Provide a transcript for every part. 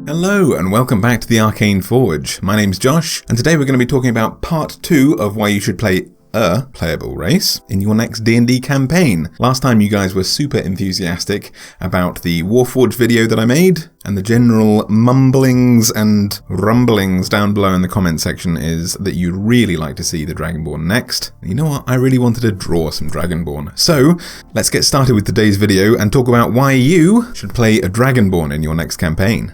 Hello and welcome back to the Arcane Forge. My name's Josh, and today we're going to be talking about part 2 of why you should play a playable race in your next D&D campaign. Last time you guys were super enthusiastic about the Warforged video that I made, and the general mumblings and rumblings down below in the comment section is that you'd really like to see the Dragonborn next. You know what? I really wanted to draw some Dragonborn. So let's get started with today's video and talk about why you should play a Dragonborn in your next campaign.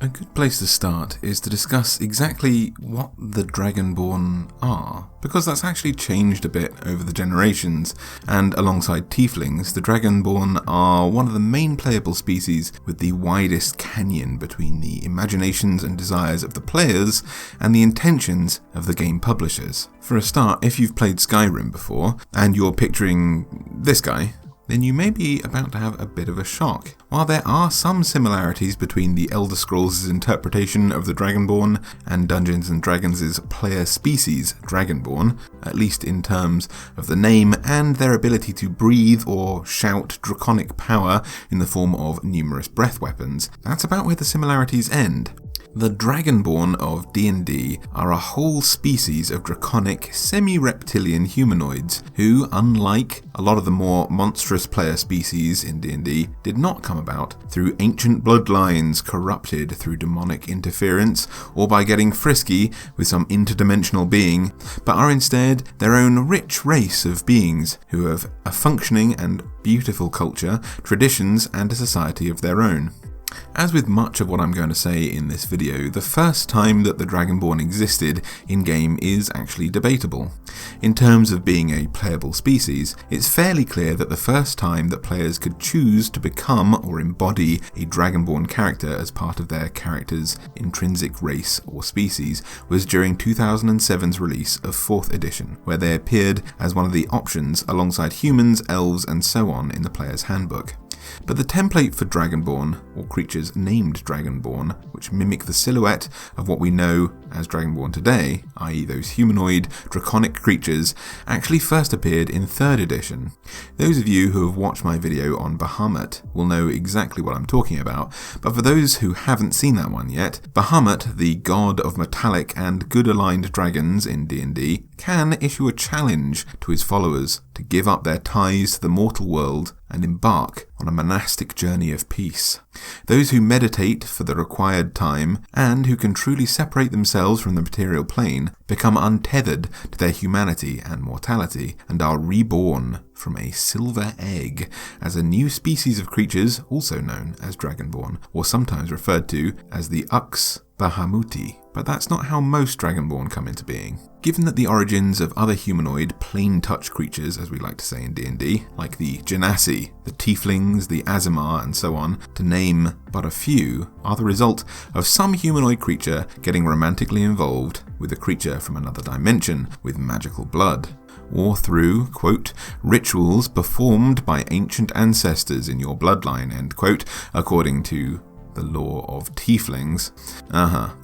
A good place to start is to discuss exactly what the Dragonborn are, because that's actually changed a bit over the generations, and alongside Tieflings, the Dragonborn are one of the main playable species with the widest canyon between the imaginations and desires of the players and the intentions of the game publishers. For a start, if you've played Skyrim before, and you're picturing this guy, then you may be about to have a bit of a shock. While there are some similarities between the Elder Scrolls' interpretation of the Dragonborn and Dungeons & Dragons' player species Dragonborn, at least in terms of the name and their ability to breathe or shout draconic power in the form of numerous breath weapons, that's about where the similarities end. The Dragonborn of D&D are a whole species of draconic, semi-reptilian humanoids who, unlike a lot of the more monstrous player species in D&D, did not come about through ancient bloodlines corrupted through demonic interference or by getting frisky with some interdimensional being, but are instead their own rich race of beings who have a functioning and beautiful culture, traditions, and a society of their own. As with much of what I'm going to say in this video, the first time that the Dragonborn existed in-game is actually debatable. In terms of being a playable species, it's fairly clear that the first time that players could choose to become or embody a Dragonborn character as part of their character's intrinsic race or species was during 2007's release of 4th edition, where they appeared as one of the options alongside humans, elves, and so on in the player's handbook. But the template for Dragonborn, or creatures named Dragonborn, which mimic the silhouette of what we know as Dragonborn today, i.e. those humanoid, draconic creatures, actually first appeared in 3rd edition. Those of you who have watched my video on Bahamut will know exactly what I'm talking about, but for those who haven't seen that one yet, Bahamut, the god of metallic and good-aligned dragons in D&D, can issue a challenge to his followers to give up their ties to the mortal world and embark on a monastic journey of peace. Those who meditate for the required time, and who can truly separate themselves from the material plane, become untethered to their humanity and mortality, and are reborn from a silver egg as a new species of creatures also known as Dragonborn, or sometimes referred to as the Ux Bahamuti. But that's not how most Dragonborn come into being. Given that the origins of other humanoid, plain-touch creatures, as we like to say in D&D, like the Genasi, the Tieflings, the Aasimar, and so on, to name but a few, are the result of some humanoid creature getting romantically involved with a creature from another dimension with magical blood, or through, quote, rituals performed by ancient ancestors in your bloodline, end quote, according to the law of Tieflings.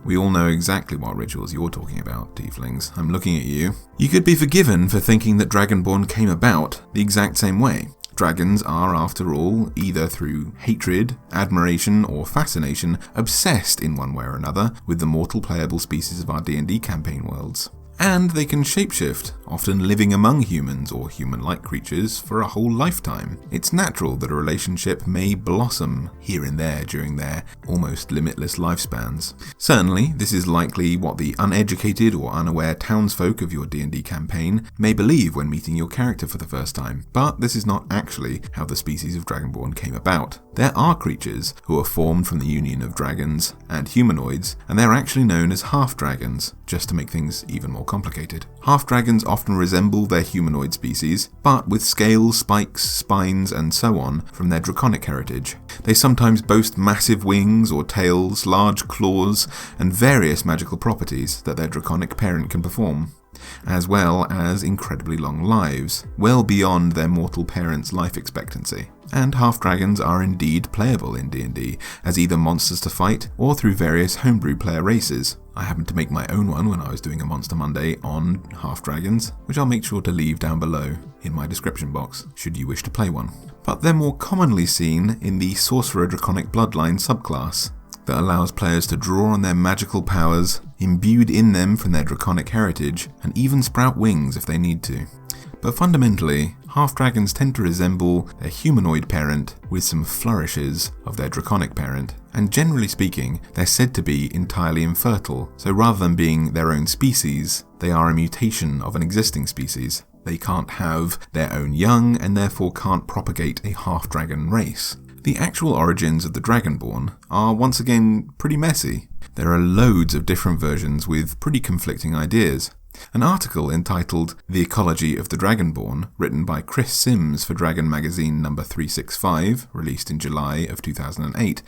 We all know exactly what rituals you're talking about, Tieflings. I'm looking at you. You could be forgiven for thinking that Dragonborn came about the exact same way. Dragons are, after all, either through hatred, admiration, or fascination, obsessed in one way or another with the mortal playable species of our D&D campaign worlds. And they can shapeshift, often living among humans or human-like creatures for a whole lifetime. It's natural that a relationship may blossom here and there during their almost limitless lifespans. Certainly, this is likely what the uneducated or unaware townsfolk of your D&D campaign may believe when meeting your character for the first time, but this is not actually how the species of Dragonborn came about. There are creatures who are formed from the union of dragons and humanoids, and they're actually known as half-dragons, just to make things even more complicated. Half-dragons often resemble their humanoid species, but with scales, spikes, spines, and so on from their draconic heritage. They sometimes boast massive wings or tails, large claws, and various magical properties that their draconic parent can perform, as well as incredibly long lives, well beyond their mortal parents' life expectancy. And half-dragons are indeed playable in D&D, as either monsters to fight or through various homebrew player races. I happened to make my own one when I was doing a Monster Monday on half-dragons, which I'll make sure to leave down below in my description box, should you wish to play one. But they're more commonly seen in the Sorcerer Draconic Bloodline subclass. that allows players to draw on their magical powers, imbued in them from their draconic heritage, and even sprout wings if they need to. But fundamentally, half-dragons tend to resemble their humanoid parent with some flourishes of their draconic parent, and generally speaking, they're said to be entirely infertile, so rather than being their own species, they are a mutation of an existing species. They can't have their own young, and therefore can't propagate a half-dragon race. The actual origins of the Dragonborn are once again pretty messy. There are loads of different versions with pretty conflicting ideas. An article entitled The Ecology of the Dragonborn, written by Chris Sims for Dragon Magazine number 365, released in July of 2008,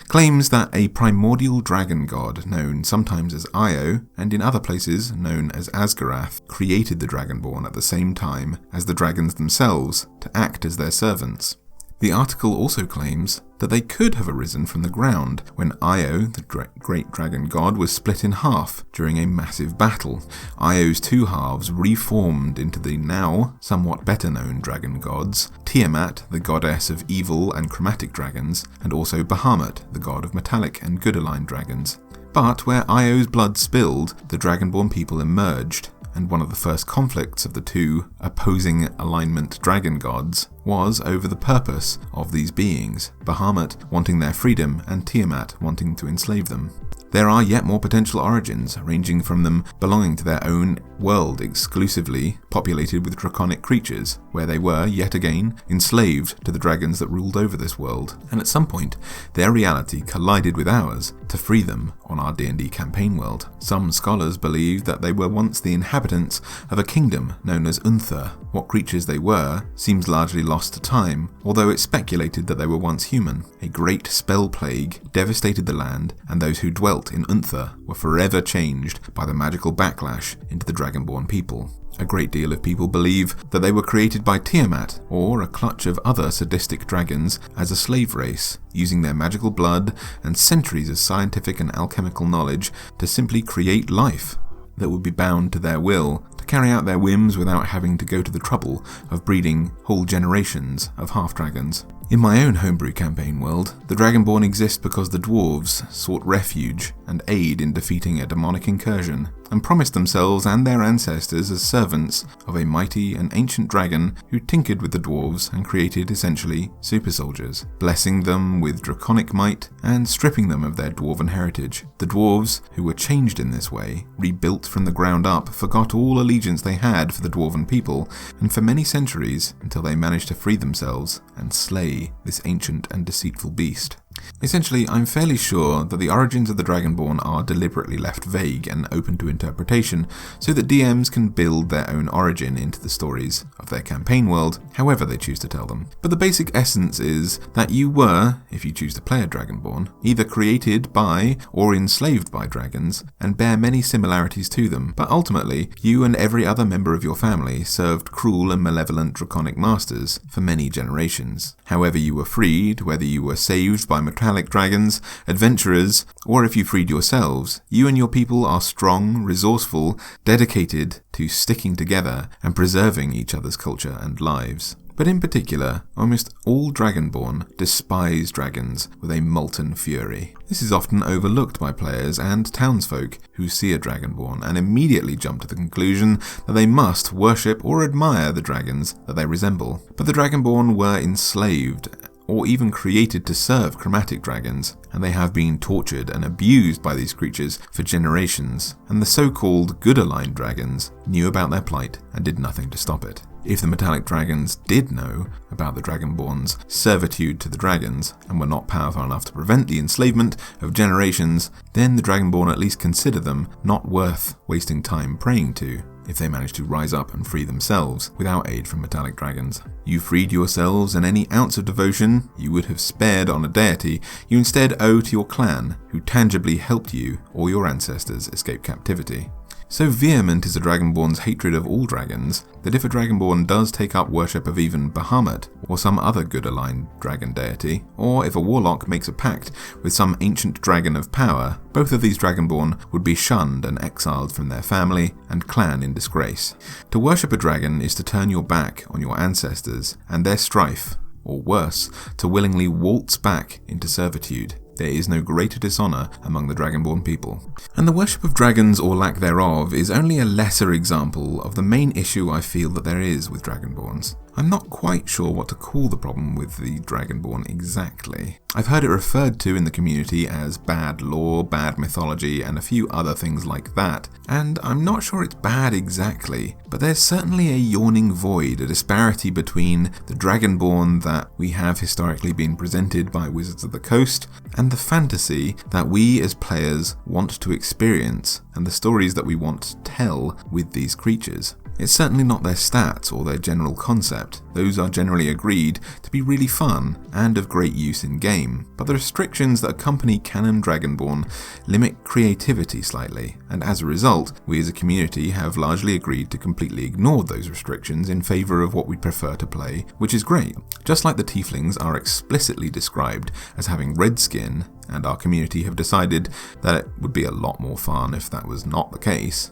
claims that a primordial dragon god, known sometimes as Io, and in other places known as Asgarath, created the Dragonborn at the same time as the dragons themselves to act as their servants. The article also claims that they could have arisen from the ground when Io, the great dragon god, was split in half during a massive battle. Io's two halves reformed into the now somewhat better known dragon gods, Tiamat, the goddess of evil and chromatic dragons, and also Bahamut, the god of metallic and good-aligned dragons. But where Io's blood spilled, the Dragonborn people emerged, and one of the first conflicts of the two opposing alignment dragon gods was over the purpose of these beings, Bahamut wanting their freedom and Tiamat wanting to enslave them. There are yet more potential origins, ranging from them belonging to their own world exclusively populated with draconic creatures, where they were, yet again, enslaved to the dragons that ruled over this world, and at some point, their reality collided with ours to free them on our D&D campaign world. Some scholars believe that they were once the inhabitants of a kingdom known as Unther. What creatures they were seems largely lost to time, although it's speculated that they were once human. A great spell plague devastated the land, and those who dwelt in Unther were forever changed by the magical backlash into the Dragonborn people. A great deal of people believe that they were created by Tiamat, or a clutch of other sadistic dragons, as a slave race, using their magical blood and centuries of scientific and alchemical knowledge to simply create life that would be bound to their will, to carry out their whims without having to go to the trouble of breeding whole generations of half-dragons. In my own homebrew campaign world, the Dragonborn exist because the dwarves sought refuge and aid in defeating a demonic incursion, and promised themselves and their ancestors as servants of a mighty and ancient dragon who tinkered with the dwarves and created essentially super soldiers, blessing them with draconic might and stripping them of their dwarven heritage. The dwarves, who were changed in this way, rebuilt from the ground up, forgot all allegiance they had for the dwarven people, and for many centuries, until they managed to free themselves and slay this ancient and deceitful beast. Essentially, I'm fairly sure that the origins of the Dragonborn are deliberately left vague and open to interpretation, so that DMs can build their own origin into the stories of their campaign world, however they choose to tell them. But the basic essence is that you were, if you choose to play a Dragonborn, either created by or enslaved by dragons, and bear many similarities to them, but ultimately, you and every other member of your family served cruel and malevolent draconic masters for many generations. However you were freed, whether you were saved by metallic dragons, adventurers, or if you freed yourselves, you and your people are strong, resourceful, dedicated to sticking together and preserving each other's culture and lives. But in particular, almost all Dragonborn despise dragons with a molten fury. This is often overlooked by players and townsfolk who see a Dragonborn and immediately jump to the conclusion that they must worship or admire the dragons that they resemble. But the Dragonborn were enslaved or even created to serve chromatic dragons, and they have been tortured and abused by these creatures for generations, and the so-called good-aligned dragons knew about their plight and did nothing to stop it. If the metallic dragons did know about the Dragonborn's servitude to the dragons, and were not powerful enough to prevent the enslavement of generations, then the Dragonborn at least consider them not worth wasting time praying to, if they manage to rise up and free themselves without aid from metallic dragons. You freed yourselves, and any ounce of devotion you would have spared on a deity you instead owe to your clan, who tangibly helped you or your ancestors escape captivity. So vehement is a Dragonborn's hatred of all dragons, that if a Dragonborn does take up worship of even Bahamut, or some other good-aligned dragon deity, or if a warlock makes a pact with some ancient dragon of power, both of these Dragonborn would be shunned and exiled from their family and clan in disgrace. To worship a dragon is to turn your back on your ancestors and their strife, or worse, to willingly waltz back into servitude. there is no greater dishonour among the Dragonborn people. And the worship of dragons, or lack thereof, is only a lesser example of the main issue I feel that there is with Dragonborns. I'm not quite sure what to call the problem with the Dragonborn exactly. I've heard it referred to in the community as bad lore, bad mythology, and a few other things like that, and I'm not sure it's bad exactly, but there's certainly a yawning void, a disparity between the Dragonborn that we have historically been presented by Wizards of the Coast, and the fantasy that we as players want to experience, and the stories that we want to tell with these creatures. It's certainly not their stats or their general concept. Those are generally agreed to be really fun and of great use in game, but the restrictions that accompany canon Dragonborn limit creativity slightly, and as a result, we as a community have largely agreed to completely ignore those restrictions in favour of what we prefer to play, which is great. Just like the Tieflings are explicitly described as having red skin, and our community have decided that it would be a lot more fun if that was not the case.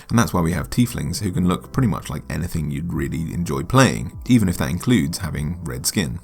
And that's why we have Tieflings who can look pretty much like anything you'd really enjoy playing, even if that includes having red skin.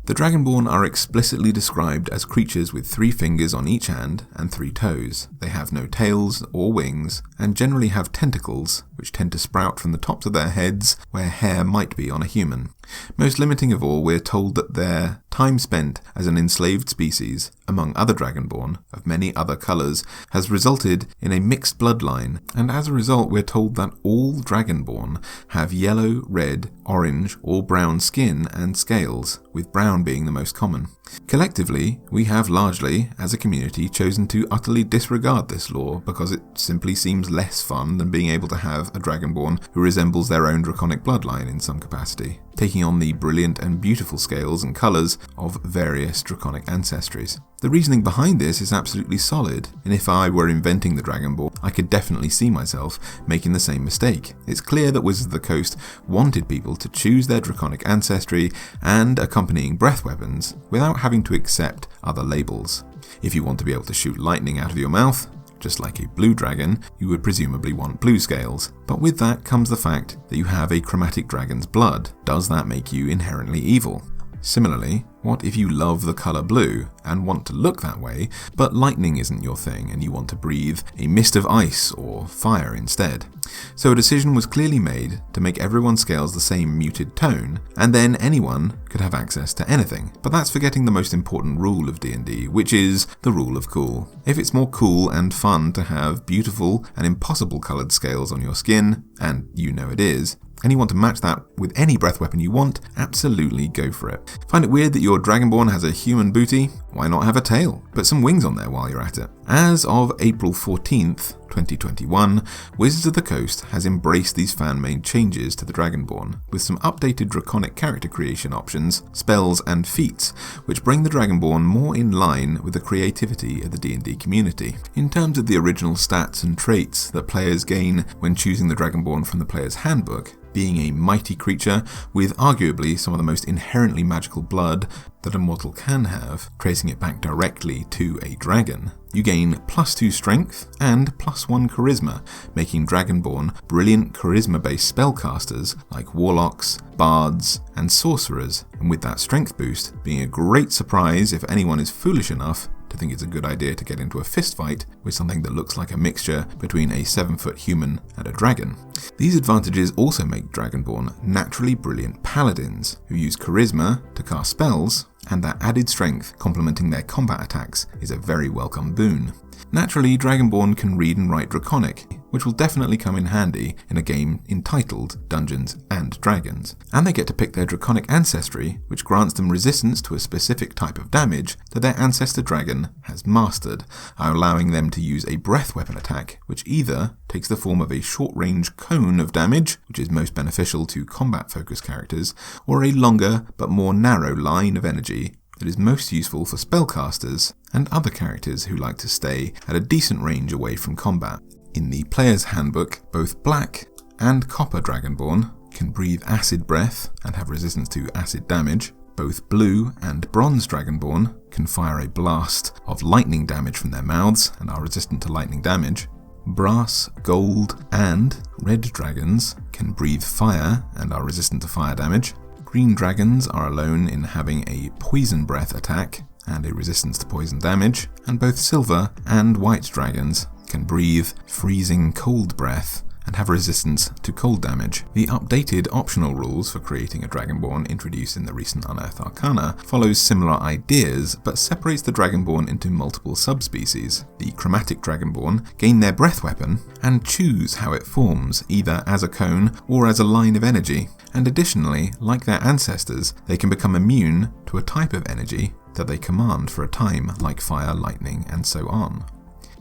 The Dragonborn are explicitly described as creatures with 3 fingers on each hand and 3 toes. They have no tails or wings, and generally have tentacles, which tend to sprout from the tops of their heads where hair might be on a human. Most limiting of all, we're told that their time spent as an enslaved species, among other Dragonborn of many other colours, has resulted in a mixed bloodline, and as a result we're told that all Dragonborn have yellow, red, orange or brown skin and scales, with brown being the most common. Collectively, we have largely, as a community, chosen to utterly disregard this law because it simply seems less fun than being able to have a Dragonborn who resembles their own Draconic bloodline in some capacity, taking on the brilliant and beautiful scales and colours of various Draconic ancestries. The reasoning behind this is absolutely solid, and if I were inventing the Dragonborn, I could definitely see myself making the same mistake. It's clear that Wizards of the Coast wanted people to choose their Draconic ancestry and accompanying breath weapons without having to accept other labels. If you want to be able to shoot lightning out of your mouth, just like a blue dragon, you would presumably want blue scales. But with that comes the fact that you have a chromatic dragon's blood. Does that make you inherently evil? Similarly, what if you love the colour blue and want to look that way, but lightning isn't your thing and you want to breathe a mist of ice or fire instead? So a decision was clearly made to make everyone's scales the same muted tone, and then anyone could have access to anything. But that's forgetting the most important rule of D&D, which is the rule of cool. If it's more cool and fun to have beautiful and impossible coloured scales on your skin, and you know it is, and you want to match that with any breath weapon you want, absolutely go for it. Find it weird that your Dragonborn has a human booty? Why not have a tail? Put some wings on there while you're at it. As of April 14th, 2021, Wizards of the Coast has embraced these fan-made changes to the Dragonborn, with some updated Draconic character creation options, spells and feats, which bring the Dragonborn more in line with the creativity of the D&D community. In terms of the original stats and traits that players gain when choosing the Dragonborn from the player's handbook, being a mighty creature with arguably some of the most inherently magical blood that a mortal can have, tracing it back directly to a dragon, you gain +2 strength and +1 charisma, making Dragonborn brilliant charisma-based spellcasters like warlocks, bards, and sorcerers, and with that strength boost being a great surprise if anyone is foolish enough to think it's a good idea to get into a fistfight with something that looks like a mixture between a 7-foot human and a dragon. These advantages also make Dragonborn naturally brilliant paladins who use charisma to cast spells, and that added strength complementing their combat attacks is a very welcome boon. Naturally, Dragonborn can read and write Draconic, which will definitely come in handy in a game entitled Dungeons and Dragons. And they get to pick their Draconic ancestry, which grants them resistance to a specific type of damage that their ancestor dragon has mastered, allowing them to use a breath weapon attack, which either takes the form of a short-range cone of damage, which is most beneficial to combat-focused characters, or a longer but more narrow line of energy that is most useful for spellcasters and other characters who like to stay at a decent range away from combat. In the player's handbook, both black and copper Dragonborn can breathe acid breath and have resistance to acid damage. Both blue and bronze Dragonborn can fire a blast of lightning damage from their mouths and are resistant to lightning damage. Brass, gold, and red dragons can breathe fire and are resistant to fire damage. Green dragons are alone in having a poison breath attack, and a resistance to poison damage, and both silver and white dragons can breathe freezing cold breath and have resistance to cold damage. The updated optional rules for creating a Dragonborn introduced in the recent Unearthed Arcana follows similar ideas, but separates the Dragonborn into multiple subspecies. The Chromatic Dragonborn gain their breath weapon and choose how it forms, either as a cone or as a line of energy. And additionally, like their ancestors, they can become immune to a type of energy that they command for a time, like fire, lightning, and so on.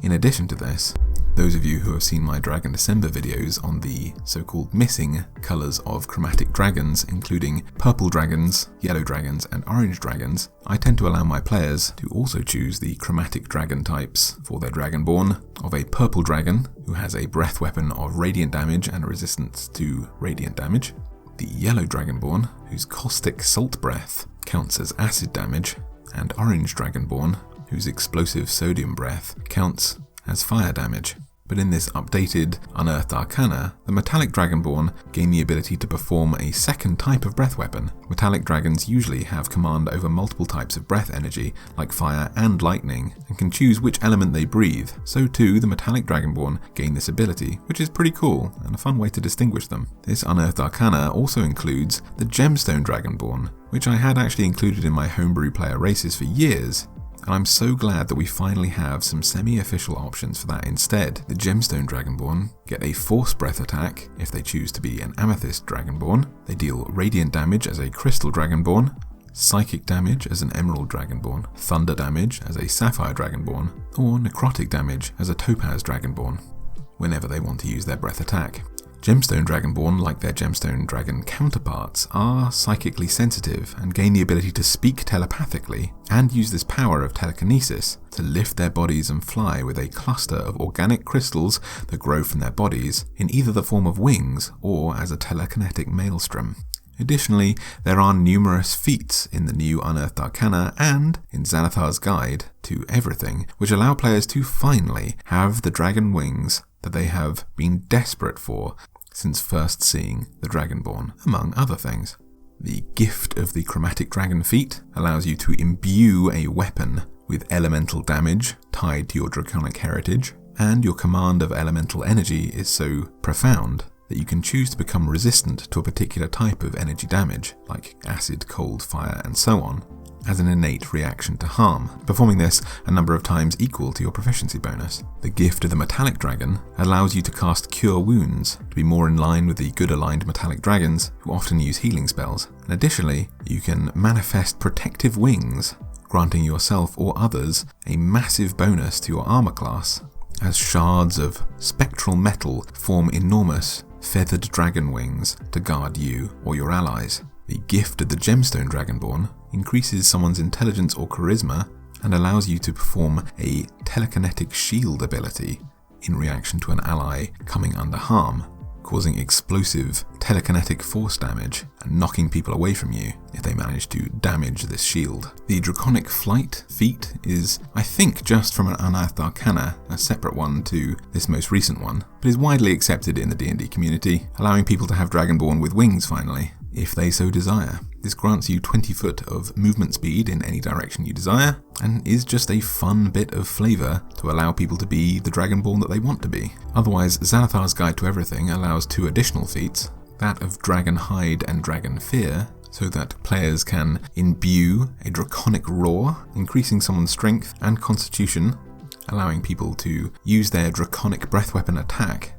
In addition to this, those of you who have seen my Dragon December videos on the so-called missing colours of chromatic dragons, including purple dragons, yellow dragons, and orange dragons, I tend to allow my players to also choose the chromatic dragon types for their Dragonborn of a purple dragon, who has a breath weapon of radiant damage and a resistance to radiant damage, the yellow Dragonborn, whose caustic salt breath counts as acid damage, and orange Dragonborn, whose explosive sodium breath counts as fire damage. But in this updated Unearthed Arcana, the Metallic Dragonborn gain the ability to perform a second type of breath weapon. Metallic dragons usually have command over multiple types of breath energy, like fire and lightning, and can choose which element they breathe. So too, the Metallic Dragonborn gain this ability, which is pretty cool and a fun way to distinguish them. This Unearthed Arcana also includes the Gemstone Dragonborn, which I had actually included in my homebrew player races for years, and I'm so glad that we finally have some semi-official options for that instead. The Gemstone Dragonborn get a Force Breath attack if they choose to be an Amethyst Dragonborn. They deal radiant damage as a Crystal Dragonborn, psychic damage as an Emerald Dragonborn, thunder damage as a Sapphire Dragonborn, or necrotic damage as a Topaz Dragonborn, whenever they want to use their breath attack. Gemstone Dragonborn, like their Gemstone Dragon counterparts, are psychically sensitive and gain the ability to speak telepathically and use this power of telekinesis to lift their bodies and fly with a cluster of organic crystals that grow from their bodies in either the form of wings or as a telekinetic maelstrom. Additionally, there are numerous feats in the new Unearthed Arcana and in Xanathar's Guide to Everything, which allow players to finally have the dragon wings that they have been desperate for since first seeing the Dragonborn, among other things. The Gift of the Chromatic Dragon feat allows you to imbue a weapon with elemental damage tied to your Draconic heritage, and your command of elemental energy is so profound that you can choose to become resistant to a particular type of energy damage, like acid, cold, fire, and so on, as an innate reaction to harm, performing this a number of times equal to your proficiency bonus. The Gift of the Metallic Dragon allows you to cast Cure Wounds to be more in line with the good-aligned metallic dragons, who often use healing spells. And additionally, you can manifest Protective Wings, granting yourself or others a massive bonus to your armor class, as shards of spectral metal form enormous feathered dragon wings to guard you or your allies. The Gift of the Gemstone Dragonborn increases someone's intelligence or charisma and allows you to perform a telekinetic shield ability in reaction to an ally coming under harm, causing explosive telekinetic force damage and knocking people away from you if they manage to damage this shield. The Draconic Flight feat is, I think, just from an Unearthed Arcana, a separate one to this most recent one, but is widely accepted in the D&D community, allowing people to have Dragonborn with wings finally, if they so desire. This grants you 20 foot of movement speed in any direction you desire, and is just a fun bit of flavour to allow people to be the Dragonborn that they want to be. Otherwise, Xanathar's Guide to Everything allows 2 additional feats, that of Dragon Hide and Dragon Fear, so that players can imbue a Draconic Roar, increasing someone's strength and constitution, allowing people to use their Draconic breath weapon attack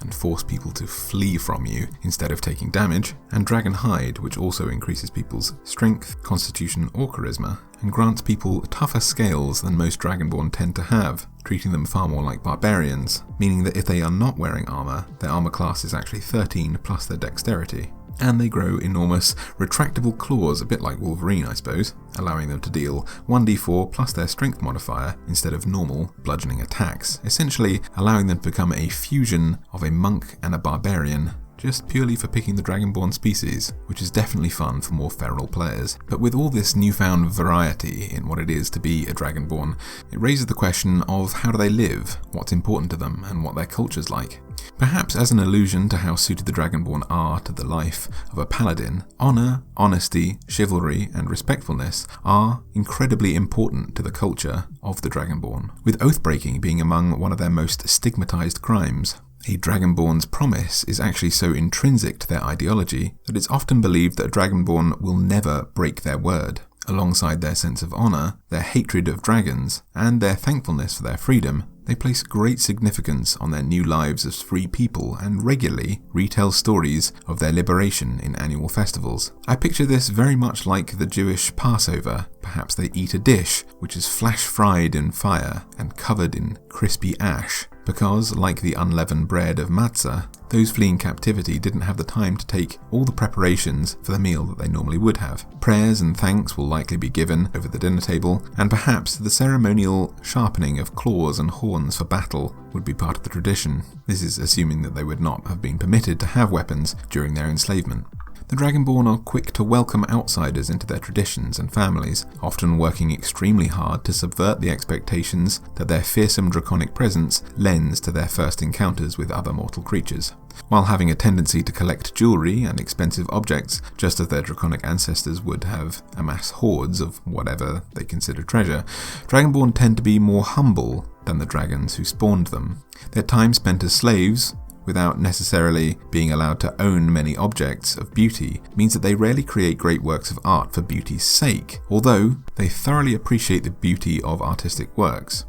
and force people to flee from you instead of taking damage, and Dragon Hide, which also increases people's strength, constitution, or charisma, and grants people tougher scales than most Dragonborn tend to have, treating them far more like barbarians, meaning that if they are not wearing armor, their armor class is actually 13 plus their dexterity. And they grow enormous retractable claws, a bit like Wolverine I suppose, allowing them to deal 1d4 plus their strength modifier instead of normal bludgeoning attacks, essentially allowing them to become a fusion of a monk and a barbarian, just purely for picking the Dragonborn species, which is definitely fun for more feral players. But with all this newfound variety in what it is to be a Dragonborn, it raises the question of how do they live, what's important to them, and what their culture's like. Perhaps as an allusion to how suited the Dragonborn are to the life of a paladin, honour, honesty, chivalry and respectfulness are incredibly important to the culture of the Dragonborn, with oath-breaking being among one of their most stigmatised crimes. A Dragonborn's promise is actually so intrinsic to their ideology that it's often believed that a Dragonborn will never break their word. Alongside their sense of honour, their hatred of dragons, and their thankfulness for their freedom, they place great significance on their new lives as free people and regularly retell stories of their liberation in annual festivals. I picture this very much like the Jewish Passover. Perhaps they eat a dish which is flash fried in fire and covered in crispy ash, because, like the unleavened bread of matzah, those fleeing captivity didn't have the time to take all the preparations for the meal that they normally would have. Prayers and thanks will likely be given over the dinner table, and perhaps the ceremonial sharpening of claws and horns for battle would be part of the tradition. This is assuming that they would not have been permitted to have weapons during their enslavement. The Dragonborn are quick to welcome outsiders into their traditions and families, often working extremely hard to subvert the expectations that their fearsome draconic presence lends to their first encounters with other mortal creatures. While having a tendency to collect jewellery and expensive objects, just as their draconic ancestors would have amassed hordes of whatever they consider treasure, Dragonborn tend to be more humble than the dragons who spawned them. Their time spent as slaves, without necessarily being allowed to own many objects of beauty, means that they rarely create great works of art for beauty's sake, although they thoroughly appreciate the beauty of artistic works.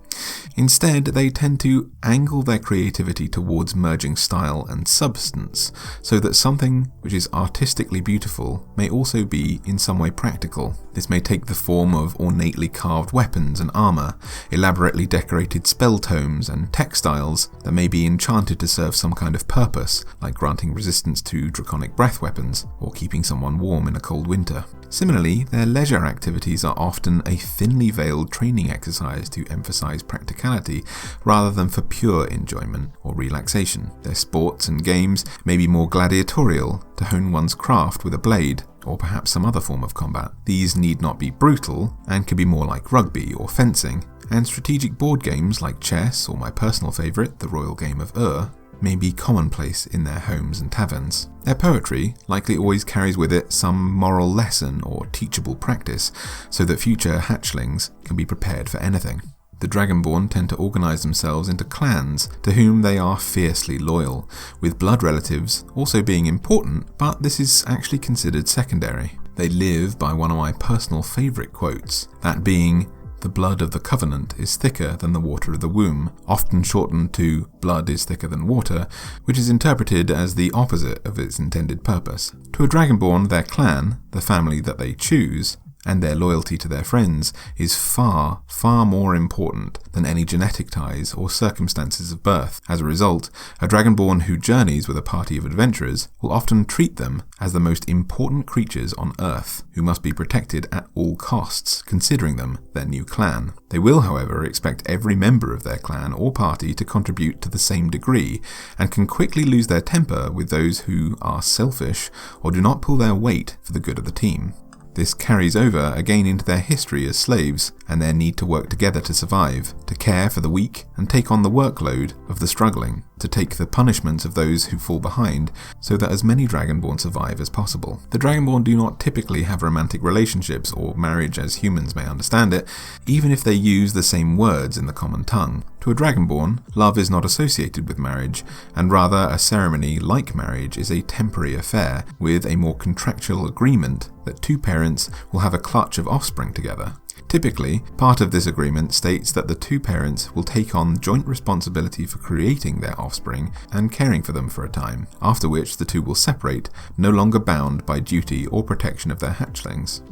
Instead, they tend to angle their creativity towards merging style and substance, so that something which is artistically beautiful may also be in some way practical. This may take the form of ornately carved weapons and armour, elaborately decorated spell tomes and textiles that may be enchanted to serve some kind of purpose, like granting resistance to draconic breath weapons, or keeping someone warm in a cold winter. Similarly, their leisure activities are often a thinly veiled training exercise to emphasise practicality rather than for pure enjoyment or relaxation. Their sports and games may be more gladiatorial, to hone one's craft with a blade, or perhaps some other form of combat. These need not be brutal, and can be more like rugby or fencing, and strategic board games like chess, or my personal favourite, the royal game of may be commonplace in their homes and taverns. Their poetry likely always carries with it some moral lesson or teachable practice, so that future hatchlings can be prepared for anything. The Dragonborn tend to organise themselves into clans to whom they are fiercely loyal, with blood relatives also being important, but this is actually considered secondary. They live by one of my personal favourite quotes, that being, "The blood of the covenant is thicker than the water of the womb," often shortened to "blood is thicker than water," which is interpreted as the opposite of its intended purpose. To a Dragonborn, their clan, the family that they choose, and their loyalty to their friends is far, far more important than any genetic ties or circumstances of birth. As a result, a Dragonborn who journeys with a party of adventurers will often treat them as the most important creatures on Earth, who must be protected at all costs, considering them their new clan. They will, however, expect every member of their clan or party to contribute to the same degree, and can quickly lose their temper with those who are selfish or do not pull their weight for the good of the team. This carries over again into their history as slaves and their need to work together to survive, to care for the weak and take on the workload of the struggling, to take the punishments of those who fall behind so that as many Dragonborn survive as possible. The Dragonborn do not typically have romantic relationships or marriage as humans may understand it, even if they use the same words in the common tongue. To a Dragonborn, love is not associated with marriage, and rather a ceremony like marriage is a temporary affair with a more contractual agreement that two parents will have a clutch of offspring together. Typically, part of this agreement states that the two parents will take on joint responsibility for creating their offspring and caring for them for a time, after which the two will separate, no longer bound by duty or protection of their hatchlings.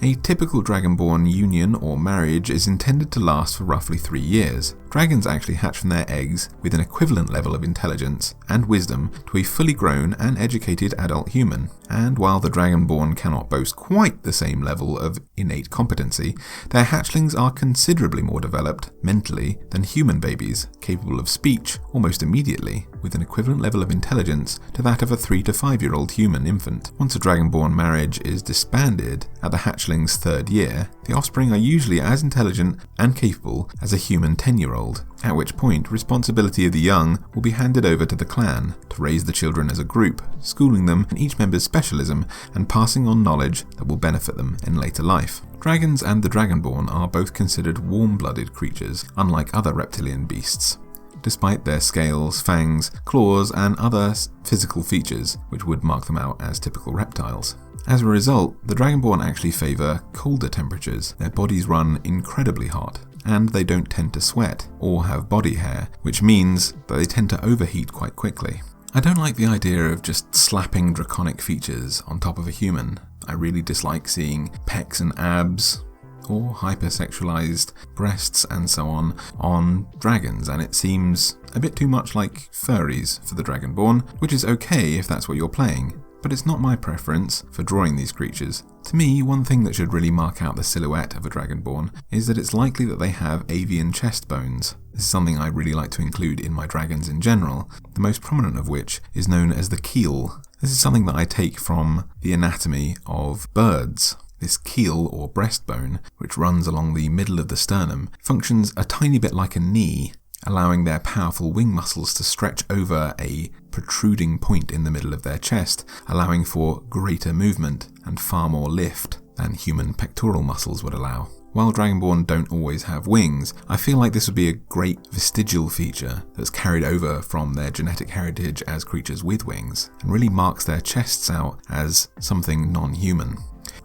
A typical Dragonborn union or marriage is intended to last for roughly 3 years. Dragons actually hatch from their eggs with an equivalent level of intelligence and wisdom to a fully grown and educated adult human. And while the Dragonborn cannot boast quite the same level of innate competency, their hatchlings are considerably more developed mentally than human babies, capable of speech almost immediately, with an equivalent level of intelligence to that of a 3 to 5-year-old human infant. Once a Dragonborn marriage is disbanded at the hatchling's 3rd year, the offspring are usually as intelligent and capable as a human 10-year-old, at which point responsibility of the young will be handed over to the clan to raise the children as a group, schooling them in each member's specialism and passing on knowledge that will benefit them in later life. Dragons and the Dragonborn are both considered warm-blooded creatures, unlike other reptilian beasts, despite their scales, fangs, claws, and other physical features which would mark them out as typical reptiles. As a result, the Dragonborn actually favour colder temperatures. Their bodies run incredibly hot, and they don't tend to sweat or have body hair, which means that they tend to overheat quite quickly. I don't like the idea of just slapping draconic features on top of a human. I really dislike seeing pecs and abs, or hypersexualized breasts and so on dragons, and it seems a bit too much like furries for the Dragonborn, which is okay if that's what you're playing. But it's not my preference for drawing these creatures. To me, one thing that should really mark out the silhouette of a Dragonborn is that it's likely that they have avian chest bones. This is something I really like to include in my dragons in general, the most prominent of which is known as the keel. This is something that I take from the anatomy of birds. This keel or breastbone, which runs along the middle of the sternum, functions a tiny bit like a knee, allowing their powerful wing muscles to stretch over a protruding point in the middle of their chest, allowing for greater movement and far more lift than human pectoral muscles would allow. While Dragonborn don't always have wings, I feel like this would be a great vestigial feature that's carried over from their genetic heritage as creatures with wings, and really marks their chests out as something non-human.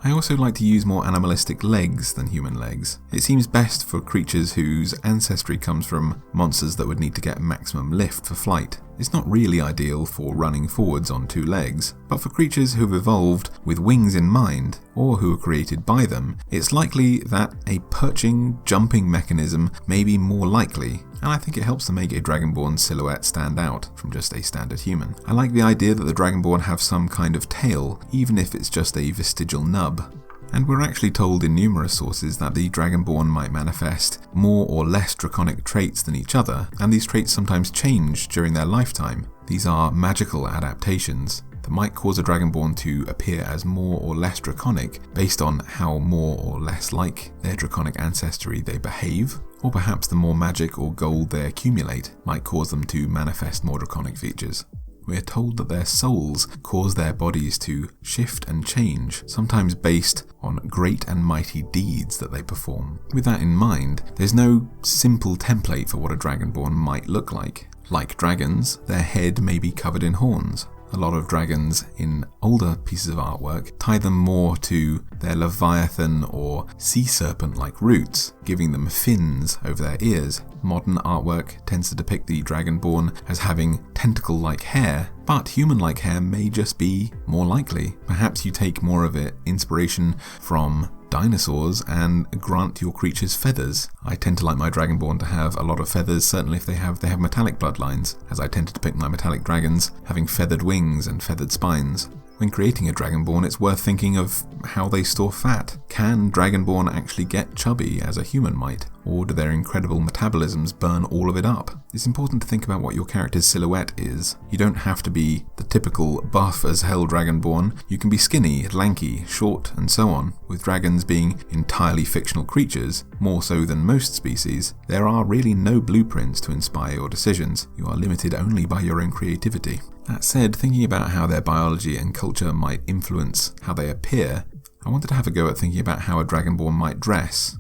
I also like to use more animalistic legs than human legs. It seems best for creatures whose ancestry comes from monsters that would need to get maximum lift for flight. It's not really ideal for running forwards on 2 legs, but for creatures who have evolved with wings in mind, or who are created by them, it's likely that a perching, jumping mechanism may be more likely, and I think it helps to make a Dragonborn silhouette stand out from just a standard human. I like the idea that the Dragonborn have some kind of tail, even if it's just a vestigial nub. And we're actually told in numerous sources that the Dragonborn might manifest more or less draconic traits than each other, and these traits sometimes change during their lifetime. These are magical adaptations that might cause a Dragonborn to appear as more or less draconic based on how more or less like their draconic ancestry they behave, or perhaps the more magic or gold they accumulate might cause them to manifest more draconic features. We are told that their souls cause their bodies to shift and change, sometimes based on great and mighty deeds that they perform. With that in mind, there's no simple template for what a Dragonborn might look like. Like dragons, their head may be covered in horns. A lot of dragons in older pieces of artwork tie them more to their leviathan or sea serpent-like roots, giving them fins over their ears. Modern artwork tends to depict the Dragonborn as having tentacle-like hair, but human-like hair may just be more likely. Perhaps you take more of it inspiration from dinosaurs and grant your creatures feathers. I tend to like my Dragonborn to have a lot of feathers, certainly if they have metallic bloodlines, as I tend to depict my metallic dragons having feathered wings and feathered spines. When creating a Dragonborn, it's worth thinking of how they store fat. Can Dragonborn actually get chubby as a human might? Or do their incredible metabolisms burn all of it up? It's important to think about what your character's silhouette is. You don't have to be the typical buff as hell Dragonborn. You can be skinny, lanky, short, and so on. With dragons being entirely fictional creatures, more so than most species, there are really no blueprints to inspire your decisions. You are limited only by your own creativity. That said, thinking about how their biology and culture might influence how they appear, I wanted to have a go at thinking about how a Dragonborn might dress.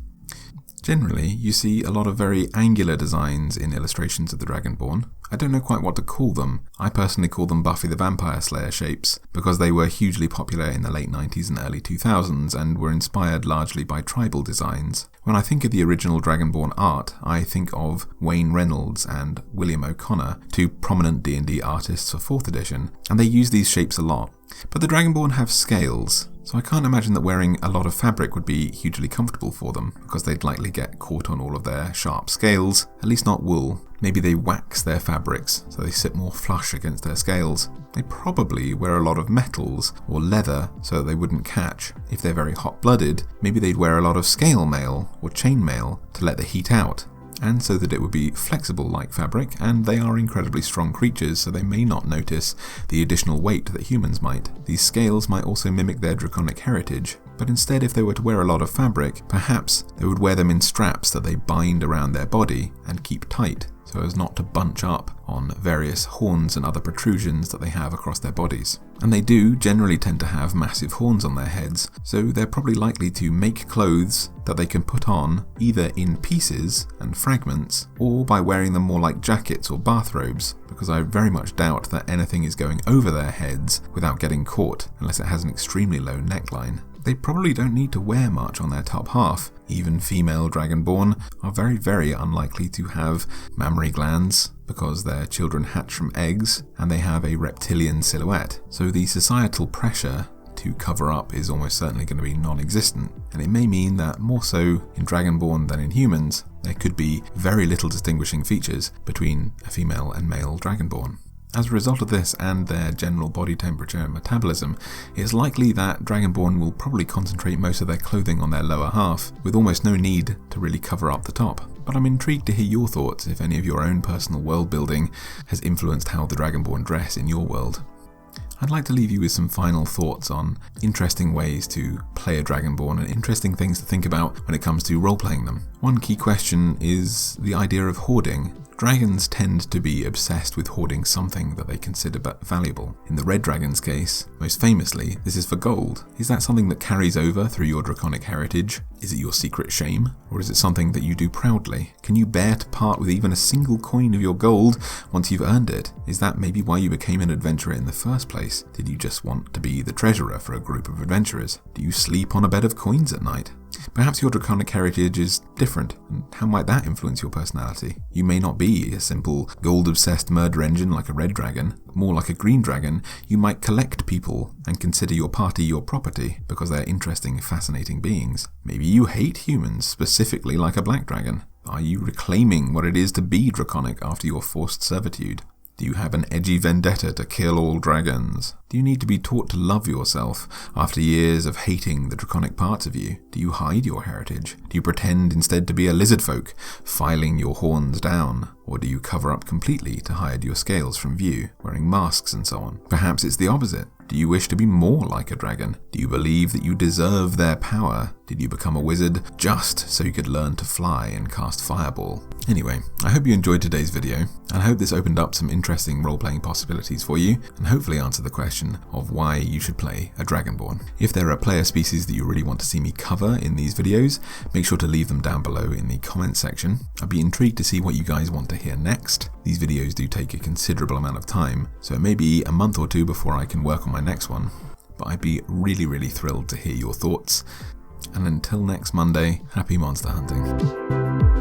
Generally, you see a lot of very angular designs in illustrations of the Dragonborn. I don't know quite what to call them. I personally call them Buffy the Vampire Slayer shapes, because they were hugely popular in the late 90s and early 2000s and were inspired largely by tribal designs. When I think of the original Dragonborn art, I think of Wayne Reynolds and William O'Connor, 2 prominent D&D artists for 4th edition, and they use these shapes a lot. But the Dragonborn have scales. So I can't imagine that wearing a lot of fabric would be hugely comfortable for them, because they'd likely get caught on all of their sharp scales, at least not wool. Maybe they wax their fabrics so they sit more flush against their scales. They probably wear a lot of metals or leather so that they wouldn't catch. If they're very hot-blooded, maybe they'd wear a lot of scale mail or chain mail to let the heat out, and so that it would be flexible like fabric, and they are incredibly strong creatures, so they may not notice the additional weight that humans might. These scales might also mimic their draconic heritage, but instead, if they were to wear a lot of fabric, perhaps they would wear them in straps that they bind around their body and keep tight, so as not to bunch up on various horns and other protrusions that they have across their bodies. And they do generally tend to have massive horns on their heads, so they're probably likely to make clothes that they can put on either in pieces and fragments, or by wearing them more like jackets or bathrobes, because I very much doubt that anything is going over their heads without getting caught, unless it has an extremely low neckline. They probably don't need to wear much on their top half. Even female Dragonborn are very, very unlikely to have mammary glands, because their children hatch from eggs and they have a reptilian silhouette. So the societal pressure to cover up is almost certainly going to be non-existent, and it may mean that more so in Dragonborn than in humans, there could be very little distinguishing features between a female and male Dragonborn. As a result of this and their general body temperature and metabolism, it is likely that Dragonborn will probably concentrate most of their clothing on their lower half, with almost no need to really cover up the top. But I'm intrigued to hear your thoughts if any of your own personal world building has influenced how the Dragonborn dress in your world. I'd like to leave you with some final thoughts on interesting ways to play a Dragonborn and interesting things to think about when it comes to role-playing them. One key question is the idea of hoarding. Dragons tend to be obsessed with hoarding something that they consider valuable. In the Red Dragon's case, most famously, this is for gold. Is that something that carries over through your draconic heritage? Is it your secret shame? Or is it something that you do proudly? Can you bear to part with even a single coin of your gold once you've earned it? Is that maybe why you became an adventurer in the first place? Did you just want to be the treasurer for a group of adventurers? Do you sleep on a bed of coins at night? Perhaps your draconic heritage is different, and how might that influence your personality? You may not be a simple gold-obsessed murder engine like a red dragon. More like a green dragon, you might collect people and consider your party your property because they're interesting, fascinating beings. Maybe you hate humans, specifically like a black dragon. Are you reclaiming what it is to be draconic after your forced servitude? Do you have an edgy vendetta to kill all dragons? Do you need to be taught to love yourself after years of hating the draconic parts of you? Do you hide your heritage? Do you pretend instead to be a lizard folk, filing your horns down? Or do you cover up completely to hide your scales from view, wearing masks and so on? Perhaps it's the opposite. Do you wish to be more like a dragon? Do you believe that you deserve their power? Did you become a wizard just so you could learn to fly and cast fireball? Anyway, I hope you enjoyed today's video, and I hope this opened up some interesting role-playing possibilities for you, and hopefully answered the question of why you should play a Dragonborn. If there are player species that you really want to see me cover in these videos, make sure to leave them down below in the comments section. I'd be intrigued to see what you guys want to hear next. These videos do take a considerable amount of time, so it may be a month or two before I can work on my next one, but I'd be really thrilled to hear your thoughts. And until next Monday, happy monster hunting.